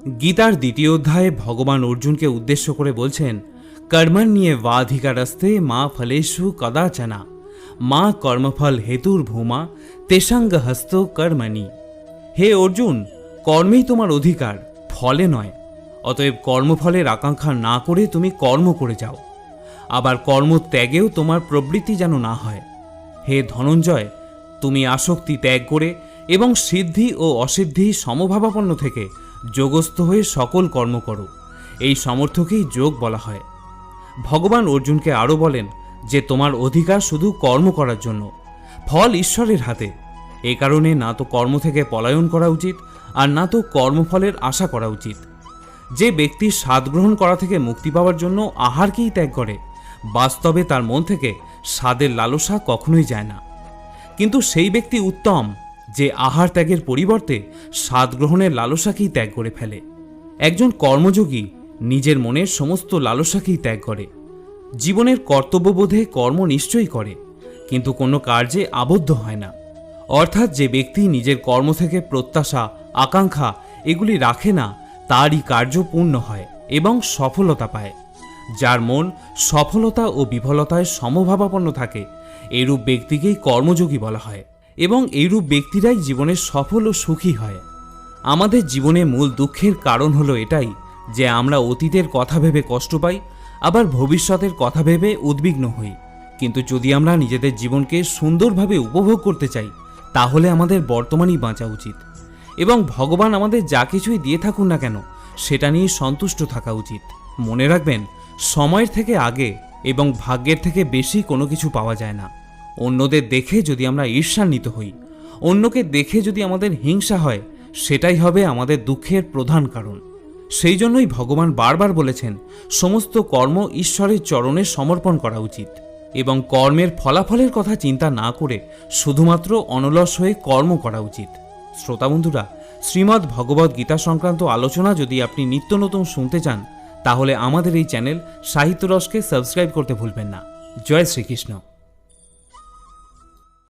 গীতার দ্বিতীয় অধ্যায়ে ভগবান অর্জুনকে উদ্দেশ্য করে বলছেন, কর্মণ্যেবাধিকারস্তে মা ফলেষু কদাচনা মা কর্মফল হেতুর ভূমা তেষাঙ্গ হস্ত কর্মণি। হে অর্জুন, কর্মেই তোমার অধিকার, ফলে নয়। অতএব কর্মফলের আকাঙ্ক্ষা না করে তুমি কর্ম করে যাও। আবার কর্মত্যাগেও তোমার প্রবৃত্তি যেন না হয়। হে ধনঞ্জয়, তুমি আসক্তি ত্যাগ করে এবং সিদ্ধি ও অসিদ্ধি সমভাবাপন্ন থেকে যোগস্থ হয়ে সকল কর্ম করো। এই সামর্থ্যকেই যোগ বলা হয়। ভগবান অর্জুনকে আরও বলেন যে তোমার অধিকার শুধু কর্ম করার জন্য, ফল ঈশ্বরের হাতে। এই কারণে না তো কর্ম থেকে পলায়ন করা উচিত, আর না তো কর্মফলের আশা করা উচিত। যে ব্যক্তি স্বাদ গ্রহণ করা থেকে মুক্তি পাওয়ার জন্য আহারকেই ত্যাগ করে, বাস্তবে তার মন থেকে স্বাদের লালসা কখনোই যায় না। কিন্তু সেই ব্যক্তি উত্তম যে আহার ত্যাগের পরিবর্তে স্বাদ গ্রহণের লালসাকেই ত্যাগ করে ফেলে। একজন কর্মযোগী নিজের মনের সমস্ত লালসাকেই ত্যাগ করে। জীবনের কর্তব্যবোধে কর্ম নিশ্চয়ই করে, কিন্তু কোনো কার্যে আবদ্ধ হয় না। অর্থাৎ যে ব্যক্তি নিজের কর্ম থেকে প্রত্যাশা, আকাঙ্ক্ষা এগুলি রাখে না, তারই কার্য পূর্ণ হয় এবং সফলতা পায়। যার মন সফলতা ও বিফলতায় সমভাবাপন্ন থাকে, এইরূপ ব্যক্তিকেই কর্মযোগী বলা হয়, এবং এইরূপ ব্যক্তিরাই জীবনে সফল ও সুখী হয়। আমাদের জীবনে মূল দুঃখের কারণ হলো এটাই যে আমরা অতীতের কথা ভেবে কষ্ট পাই, আবার ভবিষ্যতের কথা ভেবে উদ্বিগ্ন হই। কিন্তু যদি আমরা নিজেদের জীবনকে সুন্দরভাবে উপভোগ করতে চাই, তাহলে আমাদের বর্তমানই বাঁচা উচিত, এবং ভগবান আমাদের যা কিছুই দিয়ে থাকুন না কেন সেটা নিয়ে সন্তুষ্ট থাকা উচিত। মনে রাখবেন, সময়ের থেকে আগে এবং ভাগ্যের থেকে বেশি কোনো কিছু পাওয়া যায় না। অন্যদের দেখে যদি আমরা ঈর্ষান্বিত হই, অন্যকে দেখে যদি আমাদের হিংসা হয়, সেটাই হবে আমাদের দুঃখের প্রধান কারণ। সেই জন্যই ভগবান বারবার বলেছেন, সমস্ত কর্ম ঈশ্বরের চরণে সমর্পণ করা উচিত, এবং কর্মের ফলাফলের কথা চিন্তা না করে শুধুমাত্র অনলস হয়ে কর্ম করা উচিত। শ্রোতা বন্ধুরা, শ্রীমদ্ ভগবদ্ গীতা সংক্রান্ত আলোচনা যদি আপনি নিত্য নতুন শুনতে চান, তাহলে আমাদের এই চ্যানেল সাহিত্য রসকে সাবস্ক্রাইব করতে ভুলবেন না। জয় শ্রীকৃষ্ণ।